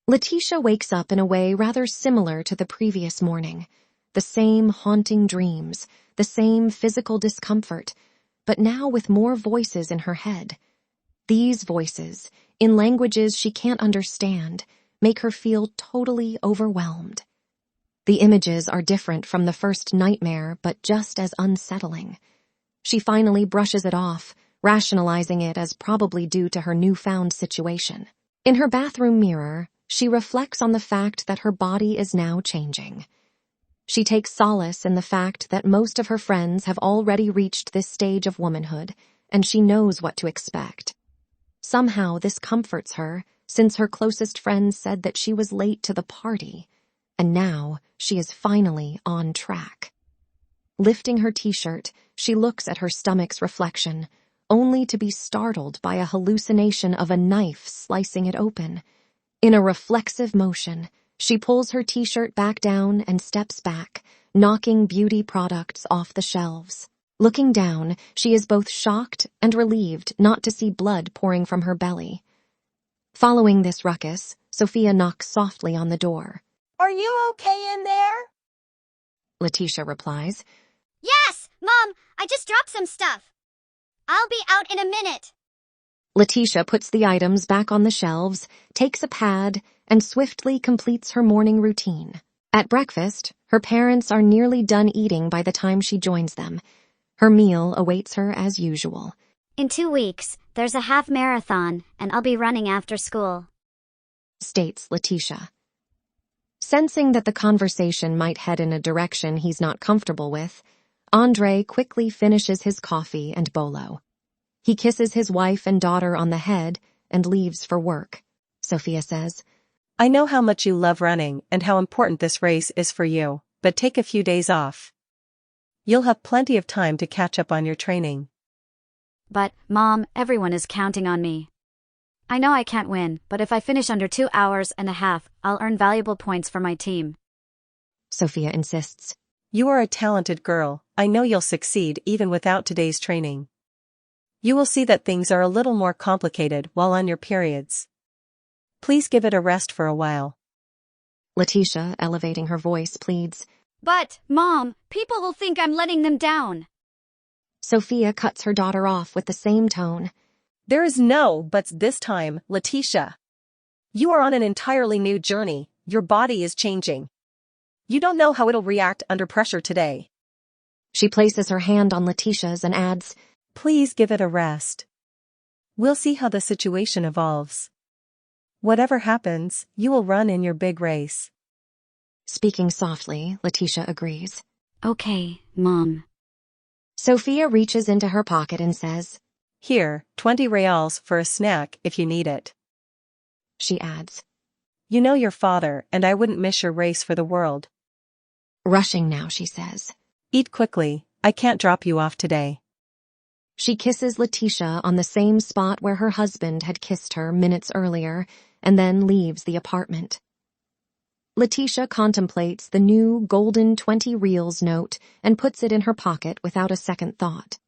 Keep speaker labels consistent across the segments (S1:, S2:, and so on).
S1: Leticia wakes up in a way rather similar to the previous morning. The same haunting dreams, the same physical discomfort, but now with more voices in her head. These voices, in languages she can't understand, make her feel totally overwhelmed. The images are different from the first nightmare, but just as unsettling. She finally brushes it off, rationalizing it as probably due to her newfound situation. In her bathroom mirror, she reflects on the fact that her body is now changing. She takes solace in the fact that most of her friends have already reached this stage of womanhood, and she knows what to expect. Somehow this comforts her, since her closest friends said that she was late to the party, and now she is finally on track. Lifting her t-shirt, she looks at her stomach's reflection, only to be startled by a hallucination of a knife slicing it open. In a reflexive motion, she pulls her t-shirt back down and steps back, knocking beauty products off the shelves. Looking down, she is both shocked and relieved not to see blood pouring from her belly. Following this ruckus, Sophia knocks softly on the door.
S2: "Are you okay in there?"
S1: Leticia replies.
S3: "Yes, Mom, I just dropped some stuff. I'll be out in a minute."
S1: Leticia puts the items back on the shelves, takes a pad, and swiftly completes her morning routine. At breakfast, her parents are nearly done eating by the time she joins them. Her meal awaits her as usual.
S3: "In 2 weeks, there's a half marathon, and I'll be running after school,"
S1: states Leticia. Sensing that the conversation might head in a direction he's not comfortable with, Andre quickly finishes his coffee and bolo. He kisses his wife and daughter on the head and leaves for work. Sophia says,
S2: "I know how much you love running and how important this race is for you, but take a few days off. You'll have plenty of time to catch up on your training."
S4: "But, Mom, everyone is counting on me. I know I can't win, but if I finish under 2 hours and a half, I'll earn valuable points for my team,"
S1: Sophia insists.
S2: "You are a talented girl. I know you'll succeed even without today's training. You will see that things are a little more complicated while on your periods. Please give it a rest for a while."
S1: Leticia, elevating her voice, pleads.
S4: "But, Mom, people will think I'm letting them down."
S1: Sophia cuts her daughter off with the same tone.
S2: "There is no buts this time, Leticia. You are on an entirely new journey. Your body is changing. You don't know how it'll react under pressure today."
S1: She places her hand on Leticia's and adds,
S2: "Please give it a rest. We'll see how the situation evolves. Whatever happens, you will run in your big race."
S1: Speaking softly, Leticia agrees.
S4: "Okay, Mom."
S1: Sophia reaches into her pocket and says,
S2: "Here, 20 reals for a snack if you need it."
S1: She adds,
S2: "You know your father, and I wouldn't miss your race for the world."
S1: Rushing now, she says,
S2: "Eat quickly, I can't drop you off today."
S1: She kisses Leticia on the same spot where her husband had kissed her minutes earlier, and then leaves the apartment. Leticia contemplates the new golden 20 reals note and puts it in her pocket without a second thought.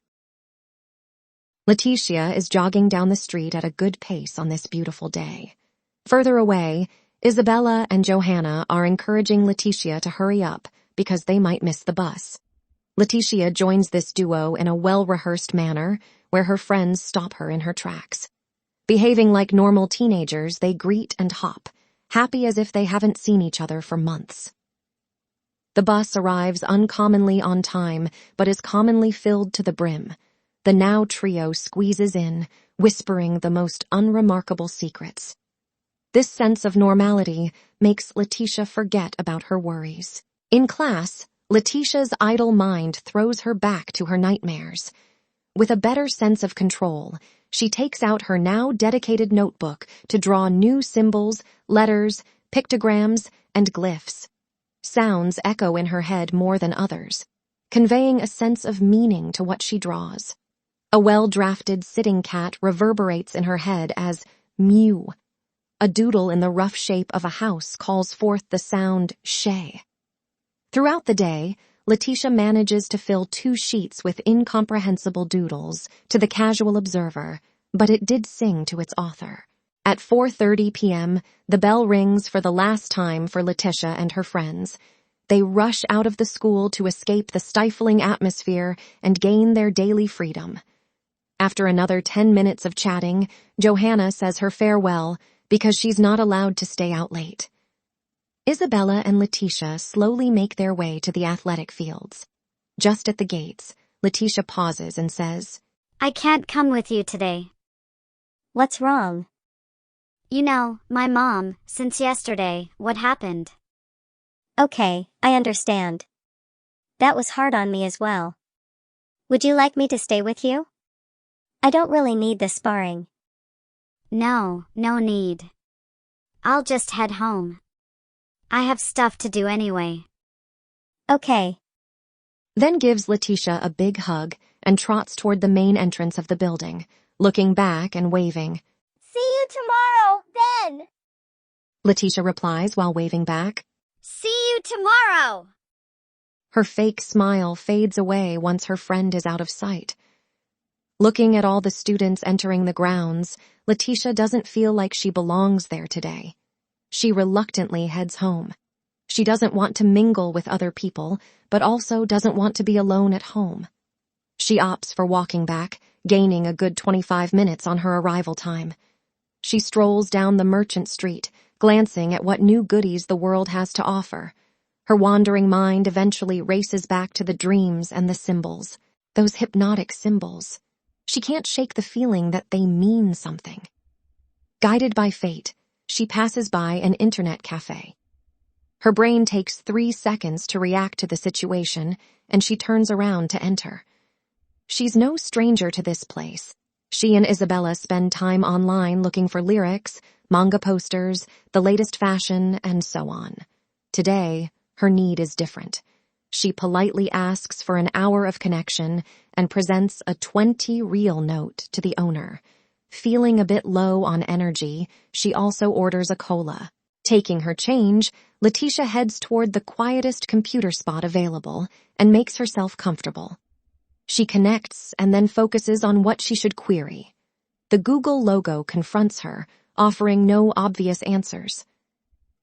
S1: Leticia is jogging down the street at a good pace on this beautiful day. Further away, Isabella and Johanna are encouraging Leticia to hurry up because they might miss the bus. Leticia joins this duo in a well-rehearsed manner where her friends stop her in her tracks. Behaving like normal teenagers, they greet and hop, happy as if they haven't seen each other for months. The bus arrives uncommonly on time, but is commonly filled to the brim. The now trio squeezes in, whispering the most unremarkable secrets. This sense of normality makes Leticia forget about her worries. In class, Leticia's idle mind throws her back to her nightmares. With a better sense of control, she takes out her now dedicated notebook to draw new symbols, letters, pictograms, and glyphs. Sounds echo in her head more than others, conveying a sense of meaning to what she draws. A well-drafted sitting cat reverberates in her head as mew. A doodle in the rough shape of a house calls forth the sound shay. Throughout the day, Leticia manages to fill 2 sheets with incomprehensible doodles to the casual observer, but it did sing to its author. At 4:30 p.m., the bell rings for the last time for Leticia and her friends. They rush out of the school to escape the stifling atmosphere and gain their daily freedom. After another 10 minutes of chatting, Johanna says her farewell because she's not allowed to stay out late. Isabella and Leticia slowly make their way to the athletic fields. Just at the gates, Leticia pauses and says,
S3: I can't come with you today.
S5: What's wrong?
S3: You know, my mom, since yesterday, what happened?
S5: Okay, I understand. That was hard on me as well. Would you like me to stay with you? I don't really need the sparring.
S3: No need. I'll just head home. I have stuff to do anyway.
S5: Okay.
S1: Then gives Leticia a big hug and trots toward the main entrance of the building, looking back and waving.
S5: See you tomorrow, then!
S1: Leticia replies while waving back.
S3: See you tomorrow!
S1: Her fake smile fades away once her friend is out of sight. Looking at all the students entering the grounds, Leticia doesn't feel like she belongs there today. She reluctantly heads home. She doesn't want to mingle with other people, but also doesn't want to be alone at home. She opts for walking back, gaining a good 25 minutes on her arrival time. She strolls down the Merchant Street, glancing at what new goodies the world has to offer. Her wandering mind eventually races back to the dreams and the symbols, those hypnotic symbols. She can't shake the feeling that they mean something. Guided by fate, she passes by an internet cafe. Her brain takes 3 seconds to react to the situation, and she turns around to enter. She's no stranger to this place. She and Isabella spend time online looking for lyrics, manga posters, the latest fashion, and so on. Today, her need is different. She politely asks for an hour of connection and presents a 20 real note to the owner. Feeling a bit low on energy, she also orders a cola. Taking her change, Leticia heads toward the quietest computer spot available and makes herself comfortable. She connects and then focuses on what she should query. The Google logo confronts her, offering no obvious answers.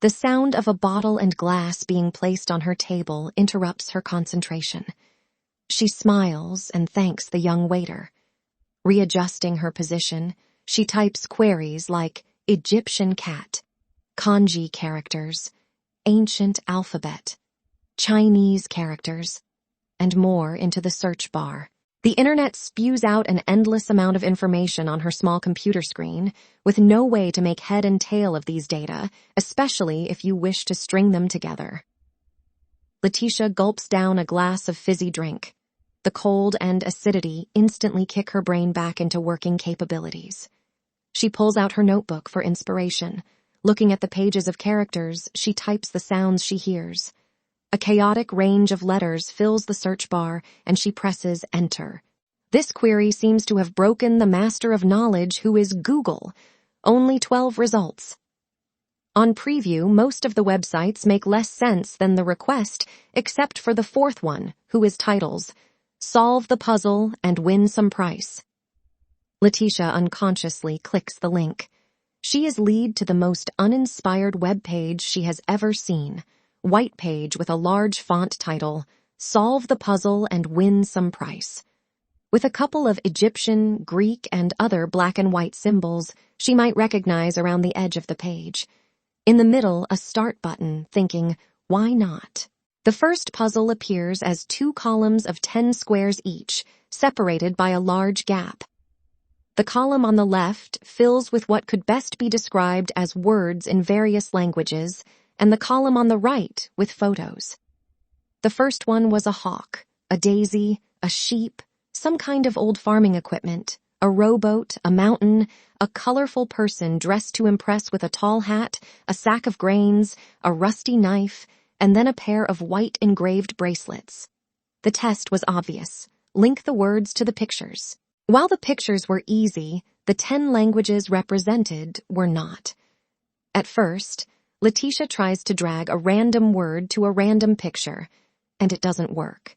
S1: The sound of a bottle and glass being placed on her table interrupts her concentration. She smiles and thanks the young waiter. Readjusting her position, she types queries like Egyptian cat, kanji characters, ancient alphabet, Chinese characters, and more into the search bar. The internet spews out an endless amount of information on her small computer screen, with no way to make head and tail of these data, especially if you wish to string them together. Leticia gulps down a glass of fizzy drink. The cold and acidity instantly kick her brain back into working capabilities. She pulls out her notebook for inspiration. Looking at the pages of characters, she types the sounds she hears. A chaotic range of letters fills the search bar, and she presses Enter. This query seems to have broken the master of knowledge, who is Google. Only 12 results. On preview, most of the websites make less sense than the request, except for the 4th one, who is titles, Solve the Puzzle and Win Some Price. Leticia unconsciously clicks the link. She is lead to the most uninspired web page she has ever seen. White page with a large font title, Solve the Puzzle and Win Some Price. With a couple of Egyptian, Greek, and other black and white symbols she might recognize around the edge of the page. In the middle, a start button, thinking, why not? The first puzzle appears as 2 columns of 10 squares each, separated by a large gap. The column on the left fills with what could best be described as words in various languages, and the column on the right with photos. The first one was a hawk, a daisy, a sheep, some kind of old farming equipment, a rowboat, a mountain, a colorful person dressed to impress with a tall hat, a sack of grains, a rusty knife, and then a pair of white engraved bracelets. The test was obvious. Link the words to the pictures. While the pictures were easy, the 10 languages represented were not. At first, Leticia tries to drag a random word to a random picture, and it doesn't work.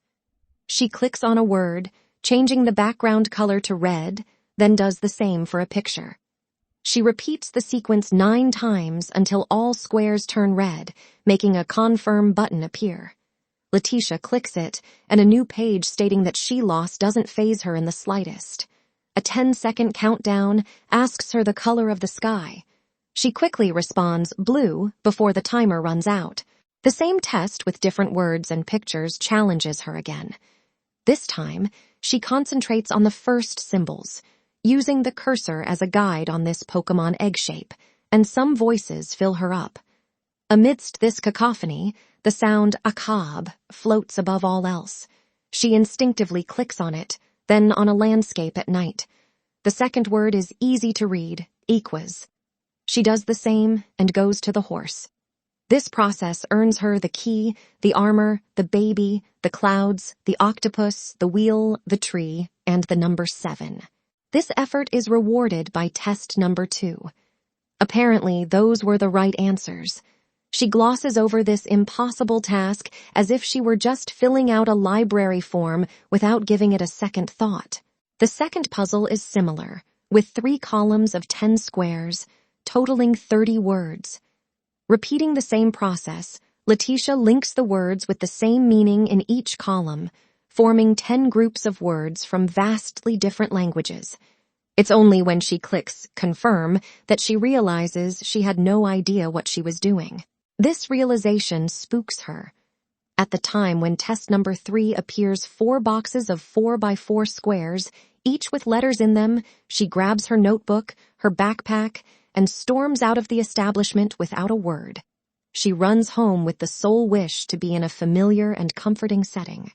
S1: She clicks on a word, changing the background color to red, then does the same for a picture. She repeats the sequence 9 times until all squares turn red, making a confirm button appear. Leticia clicks it, and a new page stating that she lost doesn't faze her in the slightest. A 10-second countdown asks her the color of the sky. She quickly responds blue before the timer runs out. The same test with different words and pictures challenges her again. This time, she concentrates on the first symbols, using the cursor as a guide on this Pokemon egg shape, and some voices fill her up. Amidst this cacophony, the sound akab floats above all else. She instinctively clicks on it, then on a landscape at night. The second word is easy to read, equas. She does the same and goes to the horse. This process earns her the key, the armor, the baby, the clouds, the octopus, the wheel, the tree, and the number 7. This effort is rewarded by test number 2. Apparently, those were the right answers. She glosses over this impossible task as if she were just filling out a library form without giving it a second thought. The second puzzle is similar, with 3 columns of 10 squares, totaling 30 words. Repeating the same process, Leticia links the words with the same meaning in each column, forming 10 groups of words from vastly different languages. It's only when she clicks confirm that she realizes she had no idea what she was doing. This realization spooks her. At the time when test number 3 appears 4 boxes of 4x4 squares, each with letters in them, she grabs her notebook, her backpack, and storms out of the establishment without a word. She runs home with the sole wish to be in a familiar and comforting setting.